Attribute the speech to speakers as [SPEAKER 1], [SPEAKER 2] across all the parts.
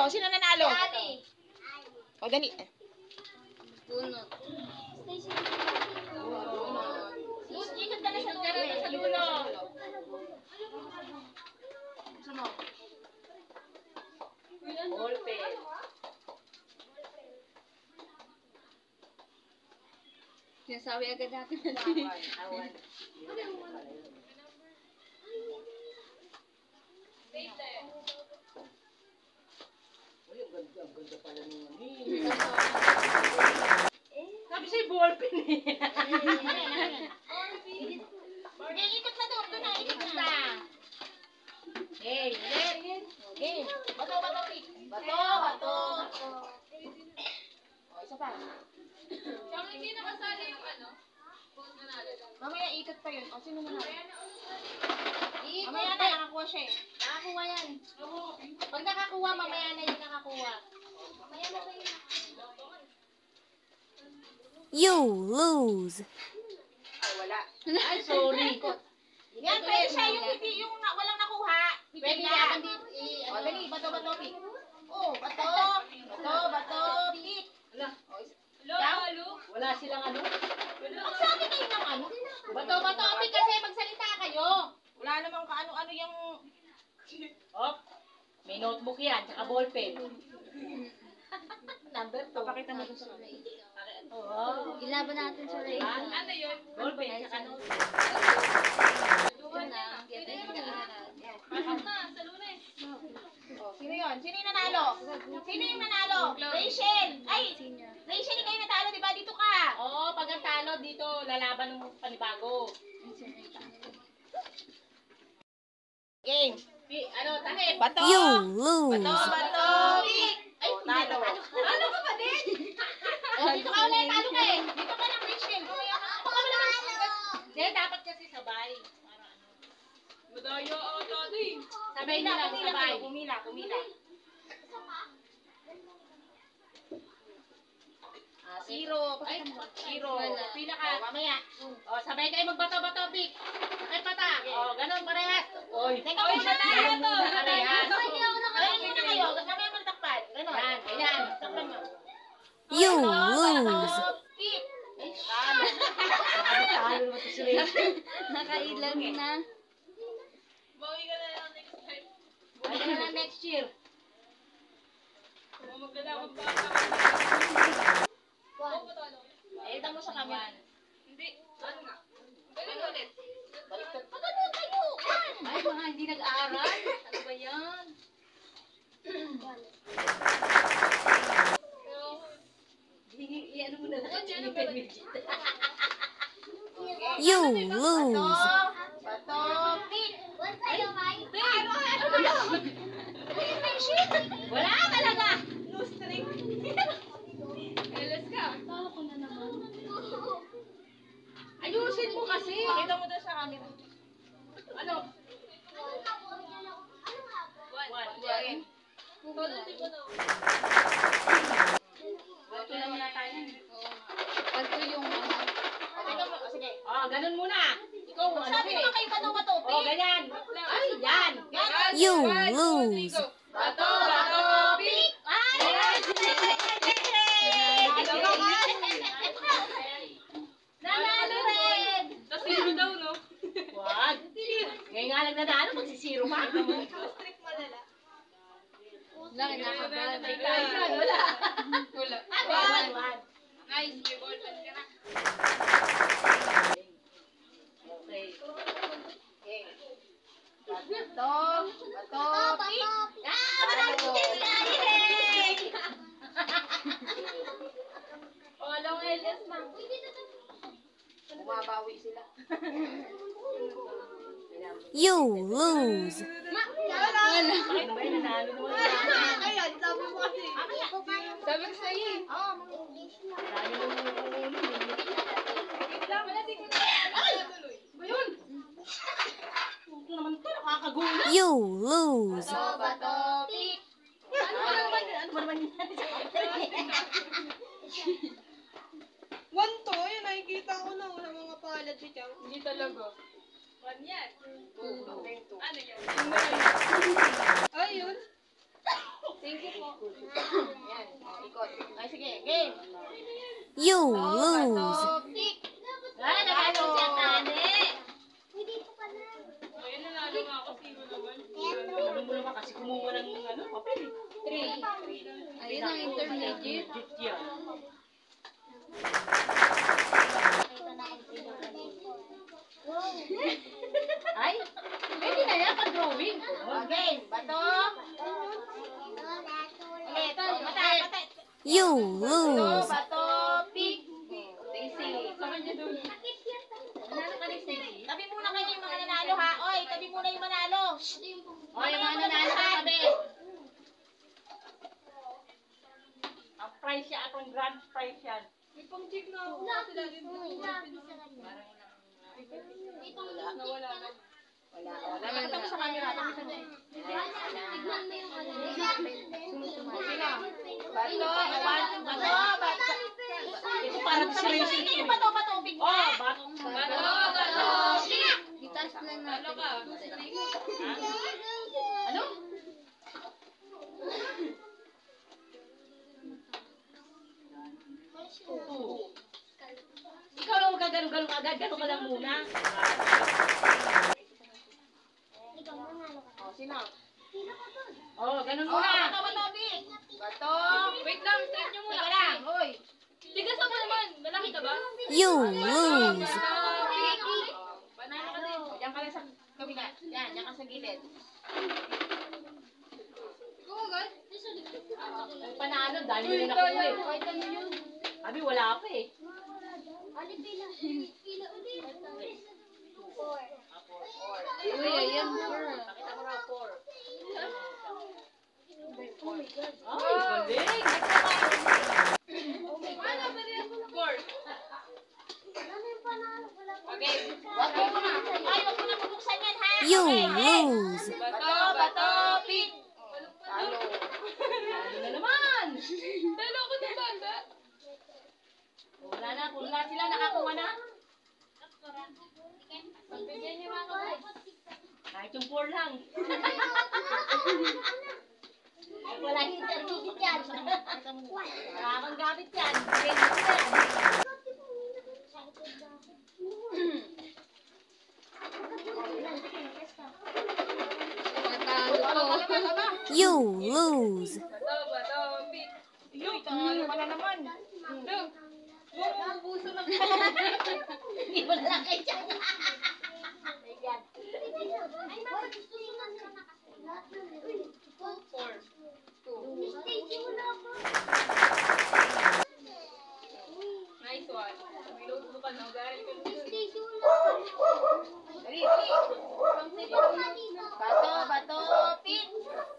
[SPEAKER 1] nanalo? Sino nanalo? O, dali.
[SPEAKER 2] Bunot.
[SPEAKER 3] Ikot ka na sa dulo.
[SPEAKER 1] Ballpen.
[SPEAKER 2] Sinasabi agad natin.
[SPEAKER 1] Awan. Ang ganda pala nung sabi sa'yo ballpen eh.
[SPEAKER 3] Sige, ikot na doon. Doon na, ikot na.
[SPEAKER 1] Hey,
[SPEAKER 3] Okay. Bato.
[SPEAKER 1] O, isa pa.
[SPEAKER 4] Hindi nakasali yung ano?
[SPEAKER 3] Mamaya ikot pa yun. O, sino nanalo?
[SPEAKER 2] Ikot.
[SPEAKER 3] Mamaya na, nakakuha siya eh. Nakakuha yan. Pag nakakuha, mamaya na yung nakakuha. Mamaya na kayo.
[SPEAKER 5] You lose.
[SPEAKER 1] Ay, wala. Ay, sorry.
[SPEAKER 3] Yan, pwede siya yung walang nakuha.
[SPEAKER 2] Pwede
[SPEAKER 3] niya.
[SPEAKER 2] yaman dito.
[SPEAKER 3] O, dali, bato, pick. Oh, bato, pick.
[SPEAKER 4] Halo?
[SPEAKER 1] Wala silang ano.
[SPEAKER 3] Magsabi kayo ng ano.
[SPEAKER 2] Bato, pick kasi magsalita kayo.
[SPEAKER 3] Wala namang kaano-ano yung...
[SPEAKER 1] Oh, may notebook yan, tsaka ballpen.
[SPEAKER 3] Number 2.
[SPEAKER 1] Papakita mo sa kanila. Oo.
[SPEAKER 2] Ilaban natin sa Ray.
[SPEAKER 4] Ano yun?
[SPEAKER 1] Ballpen, tsaka notebook.
[SPEAKER 2] Yun na. Kita yung daanan.
[SPEAKER 4] Pasok na, sa Lunes.
[SPEAKER 3] Oh, sino yun? Sino yung nanalo? Sino yung nanalo? Rachel! Ay! Rachel, ikaw yung natalo, di ba? Dito ka!
[SPEAKER 1] Oo, pag ang talo dito, lalaban ng panibago.
[SPEAKER 3] Game.
[SPEAKER 1] Ano, takip.
[SPEAKER 3] Bato!
[SPEAKER 5] You lose.
[SPEAKER 3] Bato! Pick! Ay, talo. Talo ka pa din? Oh, dito ka ulit, talo ka eh. Dito ka lang, Rachel. Kumaya ka. Baka mo naman.
[SPEAKER 1] Hindi, dapat kasi sabay. Para ano.
[SPEAKER 4] Madaya ata din.
[SPEAKER 1] Sabay na lang, sabay.
[SPEAKER 3] Pumila. Zero. Ay, zero.
[SPEAKER 1] Pila ka.
[SPEAKER 3] Oh, mamaya.
[SPEAKER 1] O, sabay kayo magbato-bato, Vic. Sakay pata. O, ganun, parehas. Oy.
[SPEAKER 3] Teka muna na.
[SPEAKER 1] Ganun muna, parehas.
[SPEAKER 3] Ayun muna kayo. Mamaya mo takpan. Ganon.
[SPEAKER 1] Yan, ganyan.
[SPEAKER 3] Takpan mo.
[SPEAKER 5] You lose.
[SPEAKER 3] Bato, pick. Ay, talo.
[SPEAKER 1] Talo naman si Rachel.
[SPEAKER 2] Nakailan na.
[SPEAKER 4] Bawi ka na lang next time.
[SPEAKER 1] Ay, na lang next year.
[SPEAKER 4] Kung maglalakad pa ka. Oo, patalo.
[SPEAKER 3] Ito mo sa camera.
[SPEAKER 4] Hindi. Ano nga? Ganun ulit.
[SPEAKER 3] Baliktad. Pagano tayo?
[SPEAKER 2] Ay, mga hindi nag-aaral. Ano ba yan?
[SPEAKER 1] I-ano mo na lang.
[SPEAKER 5] You lose.
[SPEAKER 3] Bato, pick.
[SPEAKER 1] Wala talaga.
[SPEAKER 4] No string. Let's go.
[SPEAKER 1] Ayusin mo kasi.
[SPEAKER 3] Pakita mo daw sa camera.
[SPEAKER 1] Ano?
[SPEAKER 4] One. Todo tipo na.
[SPEAKER 1] Bato naman na tayo.
[SPEAKER 2] Pag ko yung ano.
[SPEAKER 3] Teka mo. Sige.
[SPEAKER 1] O, ganun muna. Ikaw, ano
[SPEAKER 3] Sabi naman kayo bato,
[SPEAKER 1] O,
[SPEAKER 3] pick.
[SPEAKER 1] ganyan. Ay, yan.
[SPEAKER 5] You lose.
[SPEAKER 4] Bato, pick.
[SPEAKER 3] Nanalo rin!
[SPEAKER 4] Tapos zero daw, no?
[SPEAKER 1] Wag. Ngayon nga lang nadalo, magsisiro pa.
[SPEAKER 2] Wala, kinakabahan.
[SPEAKER 1] May tayo dyan, wala.
[SPEAKER 4] Wala.
[SPEAKER 1] One.
[SPEAKER 4] Nice, may ballpen ka na.
[SPEAKER 1] Okay.
[SPEAKER 3] Bato, pick. Marami din na rin!
[SPEAKER 4] Walang LS na.
[SPEAKER 3] Bumabawi sila.
[SPEAKER 5] You lose.
[SPEAKER 1] Bakit ba yung nanalo naman?
[SPEAKER 3] Ayan, sabi mo kasi.
[SPEAKER 4] Sabi ko sa'yo eh.
[SPEAKER 3] Oo, mga English na.
[SPEAKER 1] Dami naman yung
[SPEAKER 4] Wait lang, wala din ko na.
[SPEAKER 3] Ay! Ba yun? Ito naman ito, nakakagulo.
[SPEAKER 5] You lose.
[SPEAKER 3] Bato, pick. Ano ba naman yan?
[SPEAKER 6] One to, yun, nakikita ko na wala mga palad si Chang.
[SPEAKER 4] Hindi talaga. One yan. Ano yan?
[SPEAKER 6] Ayun.
[SPEAKER 4] Thank you po.
[SPEAKER 2] Yan ang intermediate.
[SPEAKER 1] Ay, pwede na yan pag-drawing.
[SPEAKER 3] Okay, bato. Ulit. Mata.
[SPEAKER 5] You
[SPEAKER 3] Bato,
[SPEAKER 5] lose.
[SPEAKER 3] bato, pick.
[SPEAKER 1] Stacy. Nanalo ka ni Stacy.
[SPEAKER 3] Tabi muna kayo yung mga nanalo ha. Oy, tabi muna yung manalo.
[SPEAKER 1] O, yung mga nanalo ka tabi. Ang prize siya, atong grand prize yan.
[SPEAKER 6] May pang-check na ako. Sila din po. Nawala na.
[SPEAKER 3] Wala. Nakita mo sa camera. Bato, bato.
[SPEAKER 1] Ito parang seryoso.
[SPEAKER 3] Yung bato, big
[SPEAKER 1] Oh,
[SPEAKER 3] na.
[SPEAKER 1] bato.
[SPEAKER 2] Itas lang natin.
[SPEAKER 1] Ano? Ikaw lang magkagano-gano agad, gano ka lang muna.
[SPEAKER 3] Sino?
[SPEAKER 1] Oh, ganun
[SPEAKER 3] Oh,
[SPEAKER 1] muna.
[SPEAKER 3] bato, big. Bato.
[SPEAKER 4] Wait lang, straight nyo muna.
[SPEAKER 3] Teka lang, hoy.
[SPEAKER 4] Tigasan mo naman. Malaki ka ba?
[SPEAKER 5] You lose.
[SPEAKER 4] Panalo ka din.
[SPEAKER 3] O, diyan ka lang sa kabila. Yan, diyan ka sa gilid.
[SPEAKER 1] Ang panalo, dahil mo na ako eh. Abi, wala pa eh.
[SPEAKER 2] Uy, ayan.
[SPEAKER 1] Pakita mo raw, 4. Ay, galing!
[SPEAKER 4] Four.
[SPEAKER 3] Okay. Wag mo na. Ay, wag mo na bubuksan yan, ha?
[SPEAKER 5] You
[SPEAKER 3] Okay, next.
[SPEAKER 5] lose.
[SPEAKER 3] Bato, bato, pick. Talo.
[SPEAKER 1] Ano na naman?
[SPEAKER 4] Talo ko na bata.
[SPEAKER 1] Wala na, kung lahat sila nakakuha na.
[SPEAKER 4] Pagbigyan niyo ako.
[SPEAKER 1] Kahit yung 4 lang.
[SPEAKER 3] Wala intermediate yan.
[SPEAKER 1] Maramang gamit yan. Bigay mo yan.
[SPEAKER 2] Natalo ko.
[SPEAKER 5] You lose.
[SPEAKER 4] Bato, pick.
[SPEAKER 3] Uy, talo ka na naman.
[SPEAKER 4] Puso na.
[SPEAKER 3] Hindi mo na lang kayo dyan. Ayan.
[SPEAKER 4] Four. Nice one. May notebook ka na. Gari ka na.
[SPEAKER 3] Dali, dali. Bato, bato, pick.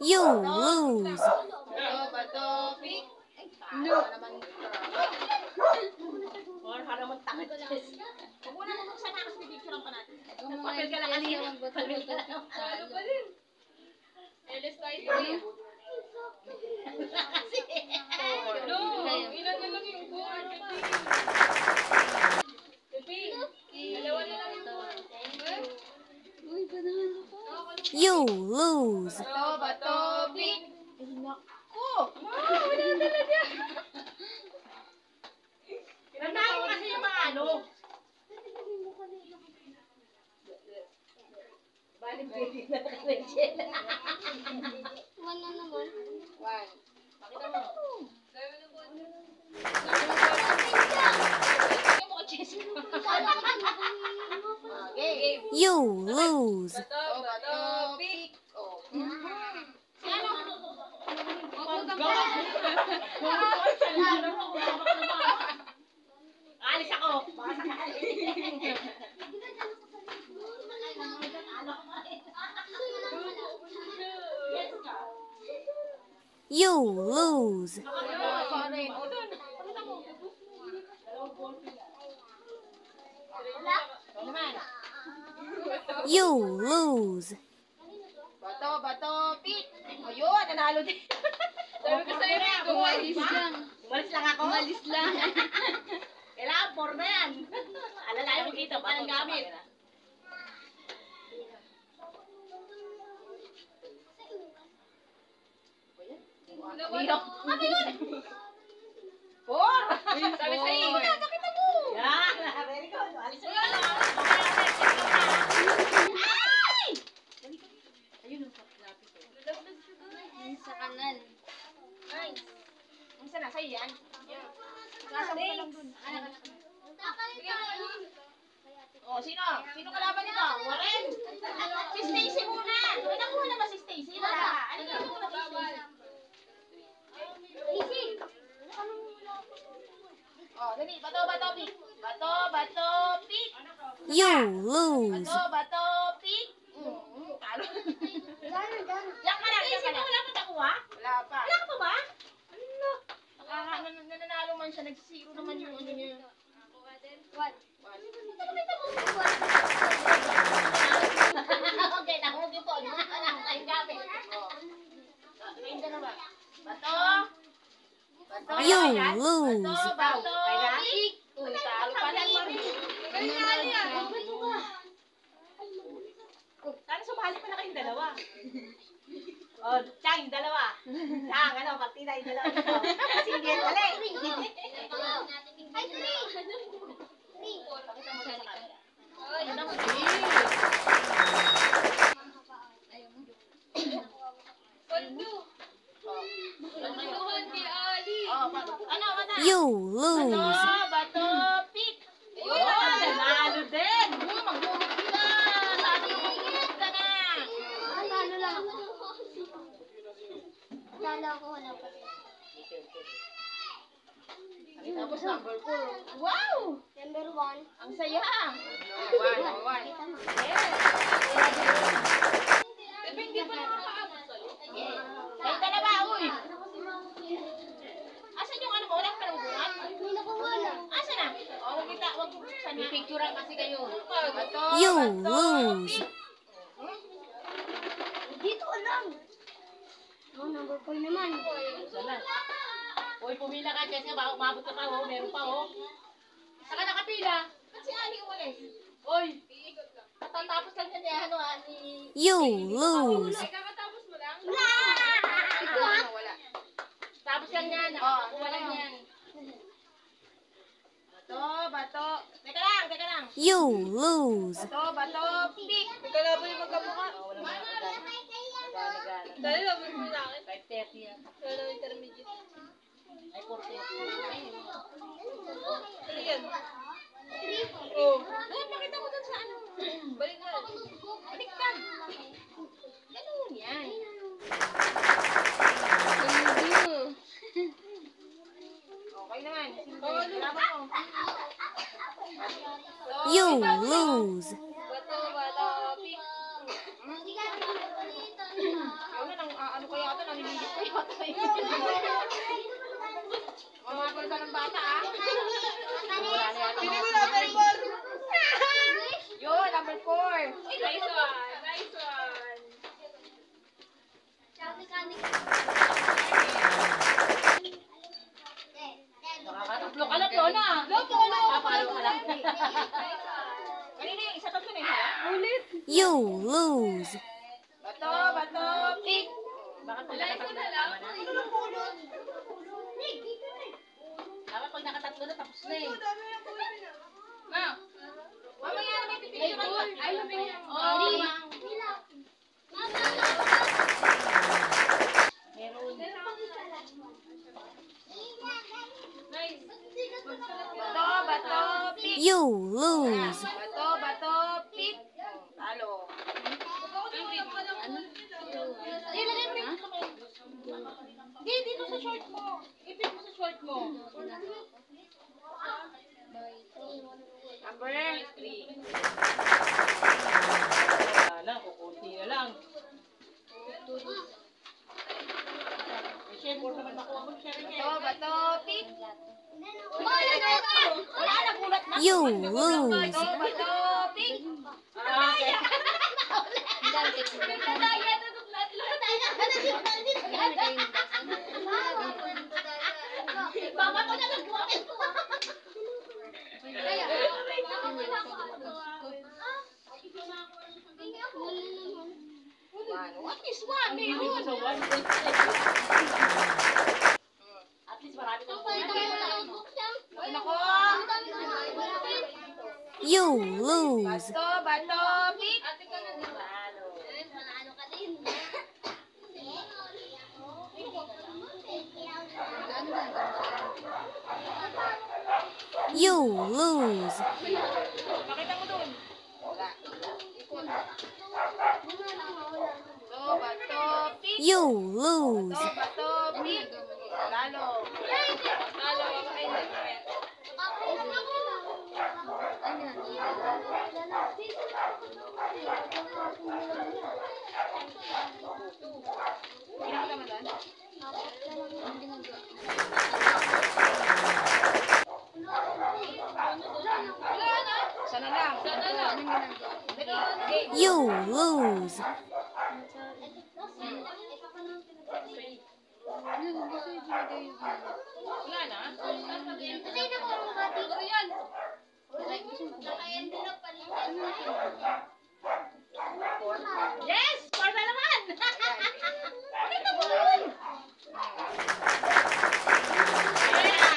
[SPEAKER 5] You lose.
[SPEAKER 3] Bato, bato, pick. Ay, talo ka naman.
[SPEAKER 1] Or naman takot.
[SPEAKER 3] Huwag mo na bubuksan na kasi may picture pa natin.
[SPEAKER 1] Papel ka lang kanina. Papel ka lang.
[SPEAKER 4] Talo pa din. LS tayo. No, ilan na lang yung four. Pipi. Dalawa na lang yung four.
[SPEAKER 2] Uy, panalo ko.
[SPEAKER 5] You lose.
[SPEAKER 3] Bato, bato, pick. Ay, naku.
[SPEAKER 4] Wala talaga.
[SPEAKER 1] Nanalo kasi yung mga ano. Balik pwede na naka-legend.
[SPEAKER 3] One.
[SPEAKER 1] Pakita mo.
[SPEAKER 4] Dami ng four.
[SPEAKER 3] Yung mga chess. Okay.
[SPEAKER 5] You lose.
[SPEAKER 4] Bato, bato, pick.
[SPEAKER 3] Oh.
[SPEAKER 1] Alis ako. Baka sakali.
[SPEAKER 5] You lose. You lose.
[SPEAKER 3] Bato, bato, pick. Ayun, nanalo din.
[SPEAKER 4] Sabi ko sa'yo na,
[SPEAKER 2] Umalis lang.
[SPEAKER 1] Umalis lang ako.
[SPEAKER 2] Umalis lang.
[SPEAKER 1] Kailangan 4 na yan. Alalayan mo dito, pa ng gamit. Hirap.
[SPEAKER 3] Four.
[SPEAKER 4] Sabi sa'yo.
[SPEAKER 3] Nakita mo.
[SPEAKER 1] Yan. Very good. Alis mo na.
[SPEAKER 3] Ay!
[SPEAKER 1] Ayun, ang lapis.
[SPEAKER 2] Sa kanan.
[SPEAKER 3] Nice.
[SPEAKER 5] You lose.
[SPEAKER 3] Bato, pick. Talo. Yan ka lang, yan ka lang. Wala pa nakuha? Wala pa. Wala ka pa ba? Ano? Nananalo man siya, nagsisiro naman yung ano niya. Okay, nakuha po. Ang gabi. Ngayon ka na ba? Bato.
[SPEAKER 5] You lose.
[SPEAKER 3] Bato. Pick. Talo pa lang mo rin. Sana sumali pa na kayong dalawa. Oh, Chang, yung dalawa. Chang, ano, partida yung dalawa dito. Kasi hindi yan pala eh.
[SPEAKER 2] Ay, three!
[SPEAKER 3] Pakita mo sa camera. Oh, ano, mata?
[SPEAKER 5] You lose.
[SPEAKER 3] Bato, pick. Ayun, nanalo din. Magmumuk ka. Sabi mo, magmumuk ka na.
[SPEAKER 2] Talo lang ako. Talo ako, wala pa.
[SPEAKER 3] Tapos number 4. Wow!
[SPEAKER 2] Number 1.
[SPEAKER 3] Ang saya. One.
[SPEAKER 4] Hindi pa nakakaabot sa'yo.
[SPEAKER 3] Kayo dalawa, uy. Asan yung ano mo? Wala ka ng bungat?
[SPEAKER 2] Hindi nakuha na.
[SPEAKER 3] Asan na? O, wag kita, wag mo buksan na. Picturean kasi kayo. Bato,
[SPEAKER 5] You
[SPEAKER 3] bato,
[SPEAKER 5] lose.
[SPEAKER 3] pick.
[SPEAKER 2] Dito lang. Oh, number 4 naman.
[SPEAKER 1] Sana. Uy, pumila ka kasi baka umabot ka pa, oh. Meron pa, oh. Saka nakapila.
[SPEAKER 3] Ba't si Ali umalis?
[SPEAKER 1] Uy, katatapos lang yan, ano, ni...
[SPEAKER 5] You lose.
[SPEAKER 4] Kakatapos mo lang?
[SPEAKER 3] Wala.
[SPEAKER 1] Tapos lang yan, nakakuha lang yan.
[SPEAKER 3] Bato. Teka lang.
[SPEAKER 5] You lose.
[SPEAKER 3] Bato, pick.
[SPEAKER 6] Ikaw na ba yung magkabuka? Dali lang mo sa akin.
[SPEAKER 1] 5:30 yan.
[SPEAKER 6] Wala na intermediate.
[SPEAKER 1] Ay, 4:30.
[SPEAKER 6] Ano yan? Oh.
[SPEAKER 3] Doon, makita mo doon sa ano.
[SPEAKER 6] Balik na.
[SPEAKER 3] Baliktad. Ganun yan. Okay naman. Laban mo.
[SPEAKER 5] You lose.
[SPEAKER 6] Bato, pick.
[SPEAKER 3] Ano kaya ito? Nanililit ko yata. Mamabal ka ng bata, ah. Wala na yata.
[SPEAKER 6] Pili ko number 4.
[SPEAKER 3] Yun, number 4.
[SPEAKER 4] Nice one.
[SPEAKER 1] Nakakatuplo ka lang, Lona. Papalo ka lang.
[SPEAKER 3] Kanina yung isa tatlo na yung
[SPEAKER 5] You lose.
[SPEAKER 3] Bato, pick.
[SPEAKER 1] Bakit pag nakatatlo na, tama na? Dapat pag nakatatlo na, tapos na eh.
[SPEAKER 3] Mamaya na may pipicture ka. Ay, mabigyan.
[SPEAKER 1] Meron.
[SPEAKER 3] Bato, pick.
[SPEAKER 5] You lose.
[SPEAKER 3] Bato, pick. Talo. Hindi, dito sa short mo. Ipin mo sa short mo. Number 3.
[SPEAKER 1] Wala na, kukunti na lang. Share, kung naman nakuha mo, share niya.
[SPEAKER 3] Bato, pick.
[SPEAKER 2] Wala na gulat na.
[SPEAKER 5] You lose.
[SPEAKER 3] Bato, pick.
[SPEAKER 1] Okay.
[SPEAKER 2] Baba ko na lang gumamit ko.
[SPEAKER 3] What is one?
[SPEAKER 1] Dito sa one. At least marami kang
[SPEAKER 3] Nako.
[SPEAKER 5] You lose.
[SPEAKER 3] Bato, pick.
[SPEAKER 2] Manalo ka din.
[SPEAKER 5] You lose.
[SPEAKER 3] Pakita mo dun. Wala. Ikot. Bato, pick.
[SPEAKER 5] You lose.
[SPEAKER 3] Bato, pick. Talo.
[SPEAKER 6] Talo, ay,
[SPEAKER 3] Pinakita mo doon? Sana lang. Sana lang.
[SPEAKER 5] You lose.
[SPEAKER 1] Wala na?
[SPEAKER 3] Yes! For na naman! Pakita mo yun! Wala na!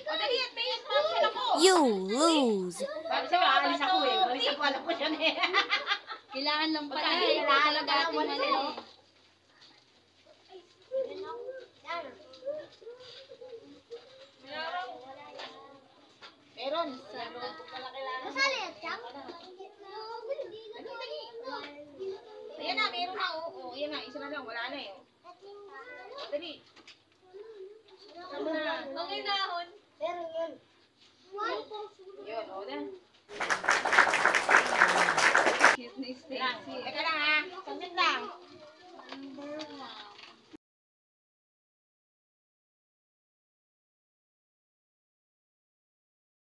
[SPEAKER 3] Dali, at may sponsor ako!
[SPEAKER 5] You lose.
[SPEAKER 3] Sabi sa'yo, aalis ako eh. Walis ako, alam ko siya eh.
[SPEAKER 2] Kailangan lang pala
[SPEAKER 3] Pagka-
[SPEAKER 2] eh.
[SPEAKER 3] kailangan
[SPEAKER 2] Talaga
[SPEAKER 3] lang
[SPEAKER 2] ating
[SPEAKER 3] wala
[SPEAKER 2] mali.
[SPEAKER 3] eh. Meron. Ayan na, meron na. Oo, ayan na. Isa na lang. Wala na eh. Dali.
[SPEAKER 4] Ang inahon.
[SPEAKER 3] Yun, o na.
[SPEAKER 2] Cute ni Stacy.
[SPEAKER 3] Teka lang ha.